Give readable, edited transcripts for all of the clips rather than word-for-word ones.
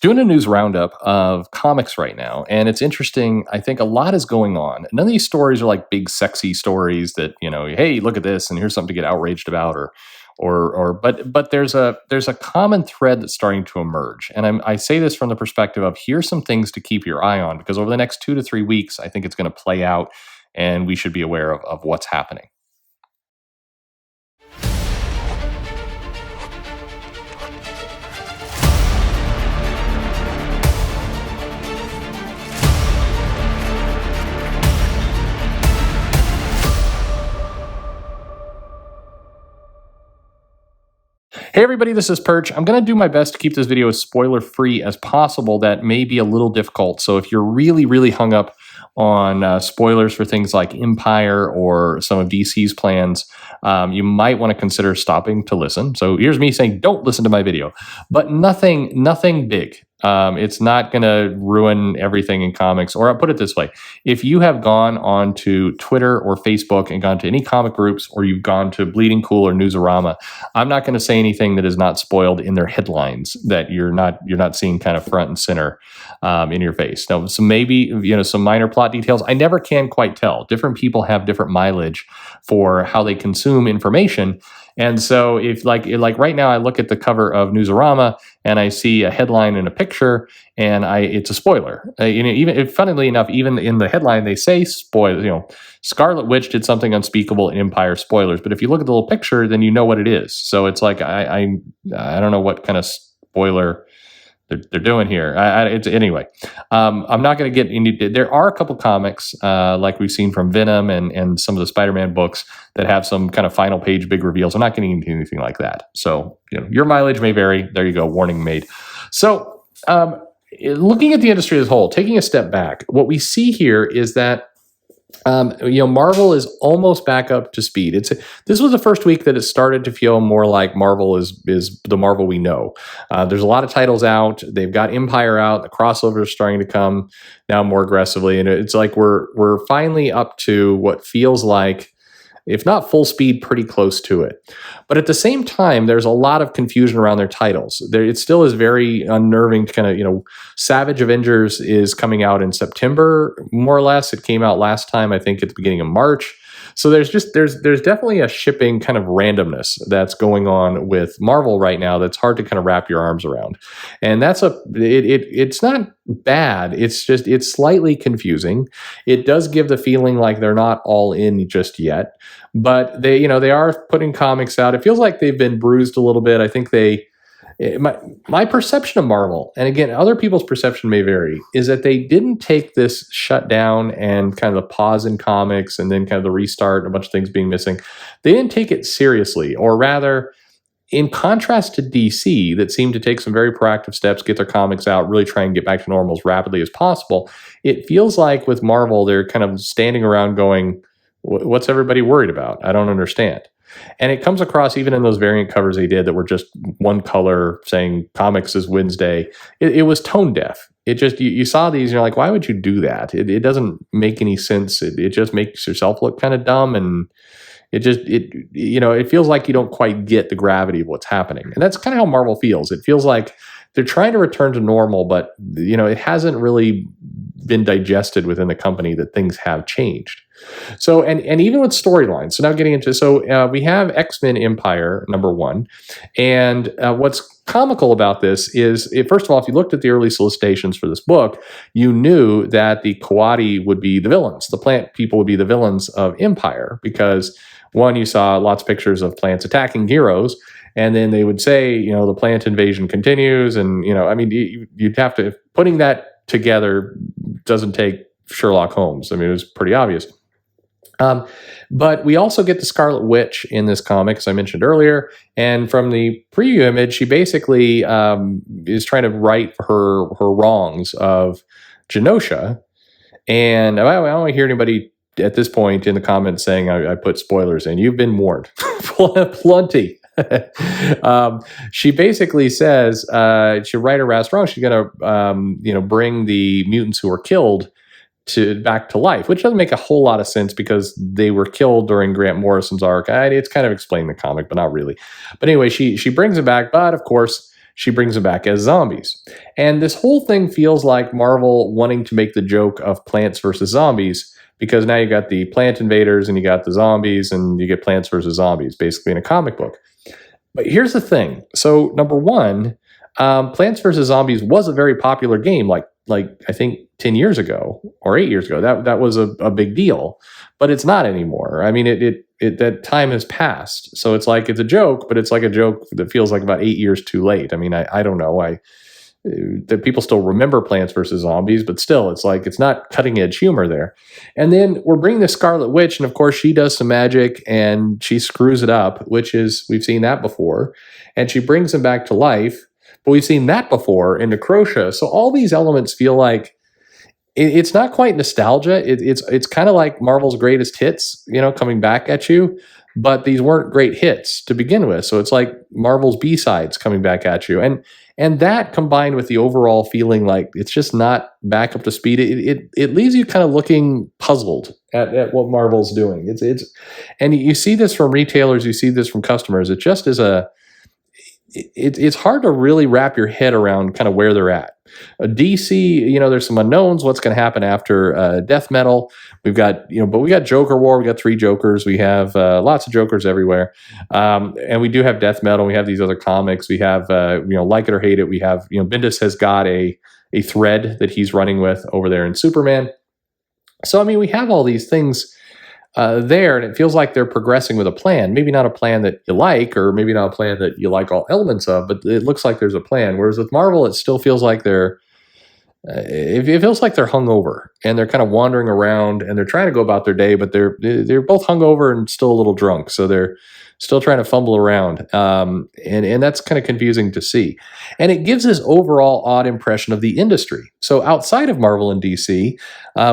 Doing a news roundup of comics right now, and it's interesting. I think a lot is going on. None of these stories are like big, sexy stories that hey, look at this, and here's something to get outraged about, but there's a common thread that's starting to emerge, and I say this from the perspective of here's some things to keep your eye on because over the next 2 to 3 weeks, I think it's going to play out, and we should be aware of what's happening. Hey everybody, this is Perch. I'm going to do my best to keep this video as spoiler free as possible. That may be a little difficult. So if you're really, really hung up on spoilers for things like Empire or some of DC's plans, you might want to consider stopping to listen. So here's me saying, don't listen to my video, but nothing big. It's not going to ruin everything in comics. Or I'll put it this way. If you have gone onto Twitter or Facebook and gone to any comic groups, or you've gone to Bleeding Cool or Newsarama, I'm not going to say anything that is not spoiled in their headlines that you're not seeing kind of front and center in your face. Now, so maybe some minor plot details. I never can quite tell. Different people have different mileage for how they consume information. And so if like right now I look at the cover of Newsarama and I see a headline and a picture and it's a spoiler. Funnily enough, even in the headline they say spoiler, Scarlet Witch did something unspeakable in Empire, spoilers. But if you look at the little picture, then you know what it is. So it's like I don't know what kind of spoiler they're doing here. Anyway, I'm not going to get into. There are a couple comics like we've seen from Venom and some of the Spider-Man books that have some kind of final page big reveals. I'm not getting into anything like that. So your mileage may vary. There you go. Warning made. So looking at the industry as a whole, taking a step back, what we see here is that Marvel is almost back up to speed. This was the first week that it started to feel more like Marvel is the Marvel we know. There's a lot of titles out. They've got Empire out. The crossovers are starting to come now more aggressively, and it's like we're finally up to what feels like, if not full speed, pretty close to it. But at the same time, there's a lot of confusion around their titles. It still is very unnerving to kind of, Savage Avengers is coming out in September, more or less. It came out last time, I think, at the beginning of March. So there's definitely a shipping kind of randomness that's going on with Marvel right now that's hard to kind of wrap your arms around. And it's not bad. It's slightly confusing. It does give the feeling like they're not all in just yet, but they are putting comics out. It feels like they've been bruised a little bit. I think my perception of Marvel, and again, other people's perception may vary, is that they didn't take this shutdown and kind of the pause in comics and then kind of the restart and a bunch of things being missing. They didn't take it seriously, or rather, in contrast to DC, that seemed to take some very proactive steps, get their comics out, really try and get back to normal as rapidly as possible. It feels like with Marvel, they're kind of standing around going, what's everybody worried about? I don't understand. And it comes across even in those variant covers they did that were just one color saying comics is Wednesday. It was tone deaf. It just, you saw these and you're like, why would you do that? It doesn't make any sense. It just makes yourself look kind of dumb. And it feels like you don't quite get the gravity of what's happening. And that's kind of how Marvel feels. It feels like they're trying to return to normal, but it hasn't really been digested within the company that things have changed. So, and even with storylines, so now getting into, we have X-Men Empire #1, and what's comical about this is, first of all, if you looked at the early solicitations for this book, you knew that the Coati would be the villains. The plant people would be the villains of Empire, because one, you saw lots of pictures of plants attacking heroes, and then they would say, the plant invasion continues, and, you'd have to, putting that together doesn't take Sherlock Holmes. It was pretty obvious. But we also get the Scarlet Witch in this comic, as I mentioned earlier. And from the preview image, she basically is trying to right her wrongs of Genosha. And I don't want to hear anybody at this point in the comments saying I put spoilers in. You've been warned. Plenty. She basically says she'll right her ass wrong. She's going to bring the mutants who were killed back to life, which doesn't make a whole lot of sense because they were killed during Grant Morrison's arc. It's kind of explained in the comic, but not really. But anyway, she brings it back, but of course she brings them back as zombies. And this whole thing feels like Marvel wanting to make the joke of Plants versus Zombies, because now you got the plant invaders and you got the zombies and you get Plants versus Zombies, basically in a comic book. But here's the thing. So number one, Plants vs. Zombies was a very popular game, like I think 10 years ago or 8 years ago. That was a big deal, but it's not anymore. I mean, that time has passed. So it's like it's a joke, but it's like a joke that feels like about 8 years too late. I mean, I don't know. That people still remember Plants vs. Zombies, but still, it's like it's not cutting edge humor there. And then we're bringing the Scarlet Witch, and of course she does some magic and she screws it up, which is, we've seen that before, and she brings him back to life, but we've seen that before in Necrosha. So all these elements feel like it's not quite nostalgia. It's kind of like Marvel's greatest hits, coming back at you, but these weren't great hits to begin with. So it's like Marvel's B-sides coming back at you. And that combined with the overall feeling like it's just not back up to speed, it leaves you kind of looking puzzled at what Marvel's doing. And you see this from retailers, you see this from customers. It just is it's hard to really wrap your head around kind of where they're at. DC, there's some unknowns. What's going to happen after Death Metal? We've got, but we got Joker War. We got 3 Jokers. We have lots of Jokers everywhere, and we do have Death Metal. We have these other comics. We have, like it or hate it. We have, Bendis has got a thread that he's running with over there in Superman. So I mean, we have all these things there, and it feels like they're progressing with a plan. Maybe not a plan that you like, or maybe not a plan that you like all elements of, but it looks like there's a plan. Whereas with Marvel, it still feels like it feels like they're hungover and they're kind of wandering around and they're trying to go about their day, but they're both hungover and still a little drunk, so they're still trying to fumble around, and that's kind of confusing to see. And it gives this overall odd impression of the industry. So outside of Marvel and DC,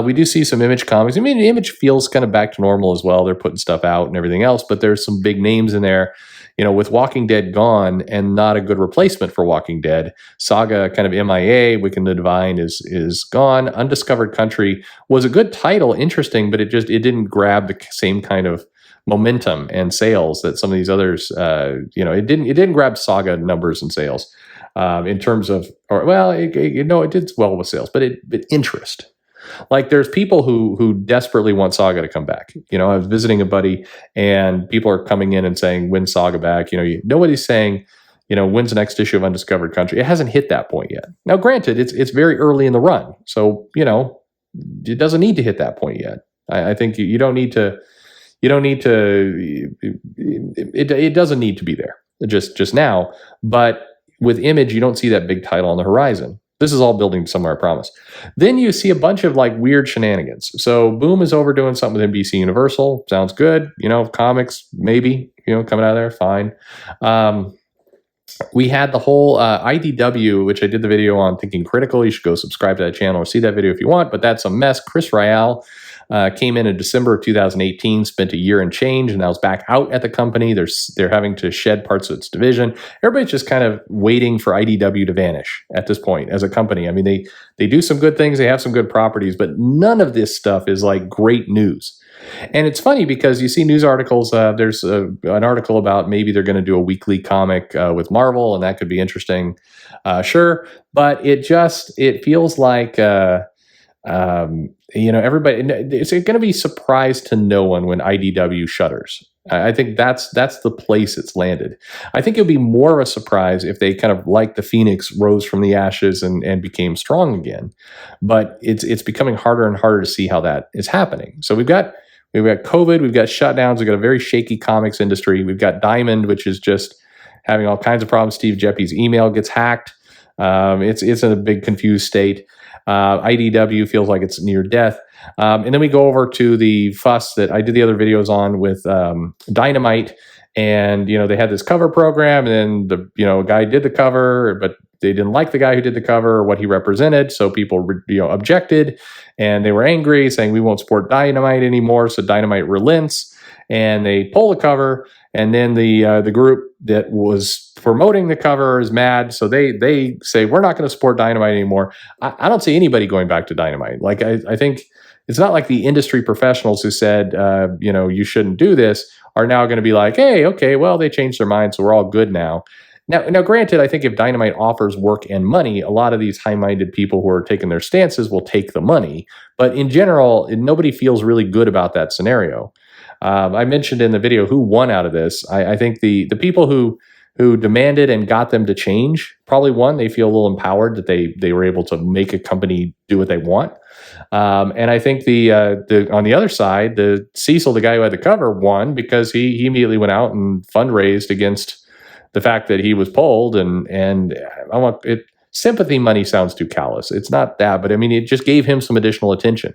we do see some Image comics. I mean, Image feels kind of back to normal as well. They're putting stuff out and everything else, but there's some big names in there. With Walking Dead gone and not a good replacement for Walking Dead, Saga kind of MIA, Wiccan the Divine is gone. Undiscovered Country was a good title, interesting, but it didn't grab the same kind of momentum and sales that some of these others, it didn't grab Saga numbers and sales in terms of, it did well with sales, but interest. Like there's people who desperately want Saga to come back. I was visiting a buddy and people are coming in and saying, when's Saga back? Nobody's saying, when's the next issue of Undiscovered Country? It hasn't hit that point yet. Now, granted, it's very early in the run. So, it doesn't need to hit that point yet. I think you don't need to, it doesn't need to be there just now. But with Image, you don't see that big title on the horizon. This is all building somewhere, I promise. Then you see a bunch of like weird shenanigans. So Boom is over doing something with NBC Universal. Sounds good. Comics, maybe, coming out of there, fine. We had the whole IDW, which I did the video on Thinking Critical. You should go subscribe to that channel or see that video if you want, but that's a mess. Chris Ryall came in December of 2018, spent a year and change, and now is back out at the company. They're having to shed parts of its division. Everybody's just kind of waiting for IDW to vanish at this point as a company. I mean, they do some good things, they have some good properties, but none of this stuff is like great news. And it's funny because you see news articles. There's an article about maybe they're going to do a weekly comic with Marvel, and that could be interesting. Sure, but it feels like everybody. It's going to be surprised to no one when IDW shutters. I think that's the place it's landed. I think it would be more of a surprise if they kind of, like the Phoenix, rose from the ashes and became strong again. But it's becoming harder and harder to see how that is happening. So we've got COVID, we've got shutdowns, we've got a very shaky comics industry. We've got Diamond, which is just having all kinds of problems. Steve Geppe's email gets hacked. It's in a big confused state. IDW feels like it's near death. And then we go over to the fuss that I did the other videos on with Dynamite. And, they had this cover program, and then a guy did the cover, but they didn't like the guy who did the cover or what he represented. So people, objected, and they were angry, saying we won't support Dynamite anymore. So Dynamite relents, and they pull the cover. And then the group that was promoting the cover is mad. So they say, we're not going to support Dynamite anymore. I don't see anybody going back to Dynamite. Like, I think it's not like the industry professionals who said, you shouldn't do this are now going to be like, hey, okay, well, they changed their mind, so we're all good now. Now, granted, I think if Dynamite offers work and money, a lot of these high-minded people who are taking their stances will take the money. But in general, nobody feels really good about that scenario. I mentioned in the video who won out of this. I think the people who demanded and got them to change probably won. They feel a little empowered that they were able to make a company do what they want. And I think the on the other side, the Cecil, the guy who had the cover, won because he immediately went out and fundraised against the fact that he was polled, and I want it. Sympathy money sounds too callous. It's not that, but I mean, it just gave him some additional attention.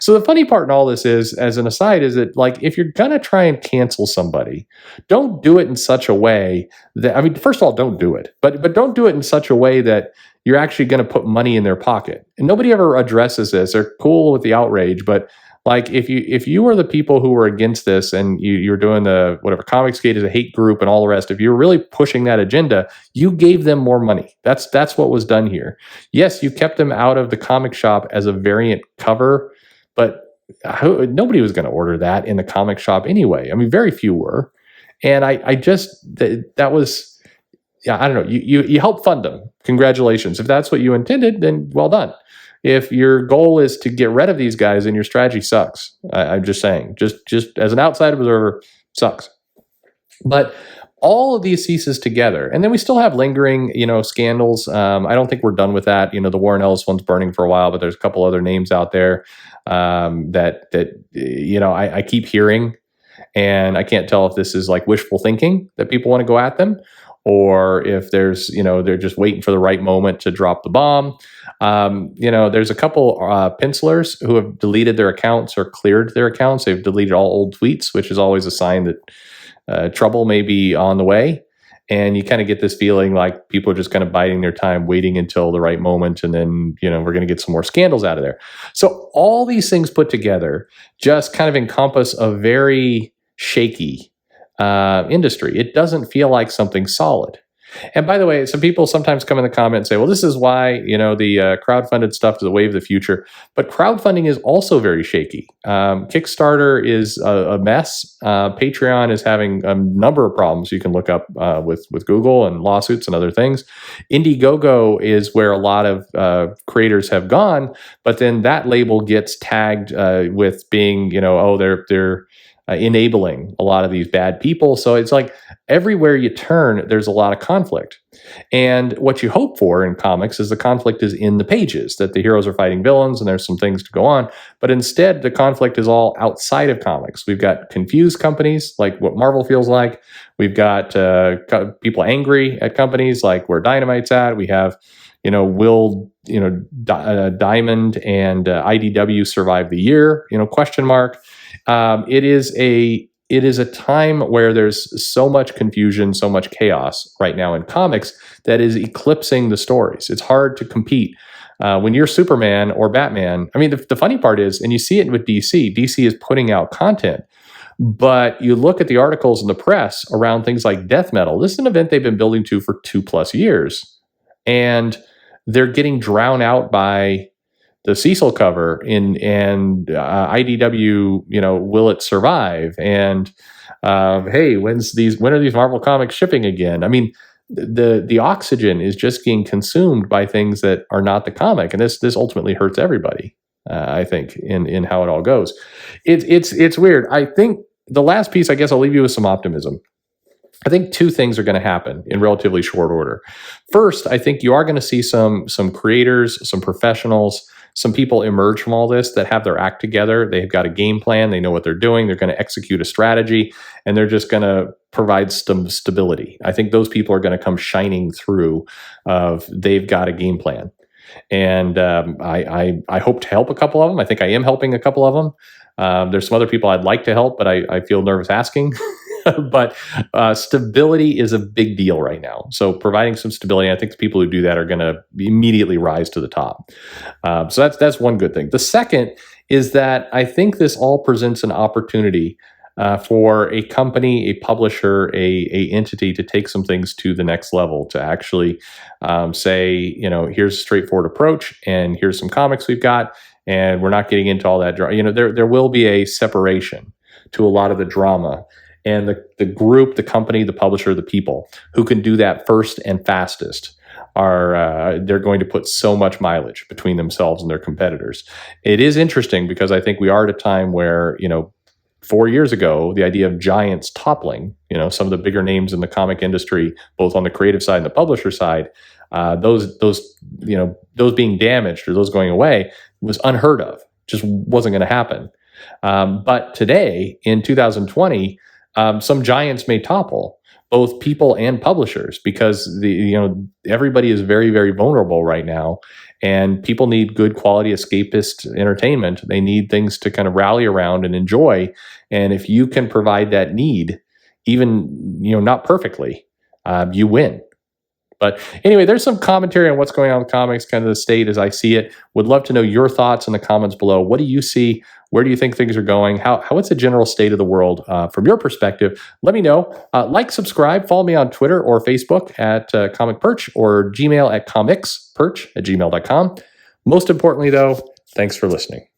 So the funny part in all this is, as an aside, is that like if you're gonna try and cancel somebody, don't do it in such a way that, I mean, first of all, don't do it, but don't do it in such a way that you're actually going to put money in their pocket. And nobody ever addresses this. They're cool with the outrage, but like if you were the people who were against this and you're doing the whatever Comicsgate is a hate group and all the rest, if you're really pushing that agenda, you gave them more money. That's what was done here. Yes, you kept them out of the comic shop as a variant cover, but nobody was going to order that in the comic shop anyway. I mean, very few were, and I just that was. Yeah, I don't know. You help fund them. Congratulations. If that's what you intended, then well done. If your goal is to get rid of these guys, then your strategy sucks. I'm just saying. Just as an outside observer, sucks. But all of these pieces together, and then we still have lingering, scandals. I don't think we're done with that. The Warren Ellis one's burning for a while, but there's a couple other names out there that I keep hearing, and I can't tell if this is like wishful thinking that people want to go at them, or if there's, they're just waiting for the right moment to drop the bomb. There's a couple pencilers who have deleted their accounts or cleared their accounts. They've deleted all old tweets, which is always a sign that trouble may be on the way. And you kind of get this feeling like people are just kind of biding their time, waiting until the right moment. And then, we're going to get some more scandals out of there. So all these things put together just kind of encompass a very shaky industry. It doesn't feel like something solid. And by the way, some people sometimes come in the comment and say, well, this is why, the crowdfunded stuff is the wave of the future. But crowdfunding is also very shaky. Kickstarter is a mess. Patreon is having a number of problems you can look up with Google and lawsuits and other things. Indiegogo is where a lot of creators have gone, but then that label gets tagged with being, they're enabling a lot of these bad people. So it's like everywhere you turn, there's a lot of conflict. And what you hope for in comics is the conflict is in the pages, that the heroes are fighting villains and there's some things to go on. But instead, the conflict is all outside of comics. We've got confused companies, like what Marvel feels like. We've got people angry at companies, like where Dynamite's at. We have will Diamond and IDW survive the year? Question mark. It is a time where there's so much confusion, so much chaos right now in comics that is eclipsing the stories. It's hard to compete. When you're Superman or Batman, I mean, the funny part is, and you see it with DC, DC is putting out content, but you look at the articles in the press around things like Death Metal. This is an event they've been building to for 2+ years, and they're getting drowned out by the Cecil cover and IDW, will it survive? And hey, when are these Marvel comics shipping again? I mean, the oxygen is just being consumed by things that are not the comic, and this ultimately hurts everybody. I think in how it all goes. It's weird. I think the last piece, I guess I'll leave you with some optimism. I think two things are going to happen in relatively short order. First, I think you are going to see some creators, some professionals, some people emerge from all this that have their act together. They've got a game plan. They know what they're doing. They're going to execute a strategy, and they're just going to provide some stability. I think those people are going to come shining through of they've got a game plan. And I hope to help a couple of them. I think I am helping a couple of them. There's some other people I'd like to help, but I feel nervous asking. But stability is a big deal right now. So providing some stability, I think the people who do that are going to immediately rise to the top. So that's one good thing. The second is that I think this all presents an opportunity for a company, a publisher, a entity to take some things to the next level, to actually say, here's a straightforward approach, and here's some comics we've got, and we're not getting into all that. There will be a separation to a lot of the drama. and the group, the company, the publisher, the people who can do that first and fastest are they're going to put so much mileage between themselves and their competitors. It is interesting because I think we are at a time where, 4 years ago, the idea of giants toppling, some of the bigger names in the comic industry, both on the creative side and the publisher side, those being damaged or those going away was unheard of. Just wasn't going to happen. But today, in 2020, some giants may topple both people and publishers because everybody is very, very vulnerable right now, and people need good quality escapist entertainment. They need things to kind of rally around and enjoy. And if you can provide that need, even not perfectly, you win. But anyway, there's some commentary on what's going on with comics, kind of the state as I see it. Would love to know your thoughts in the comments below. What do you see? Where do you think things are going? What's the general state of the world from your perspective? Let me know. Subscribe, follow me on Twitter or Facebook at Comic Perch, or Gmail at comicsperch@gmail.com. Most importantly, though, thanks for listening.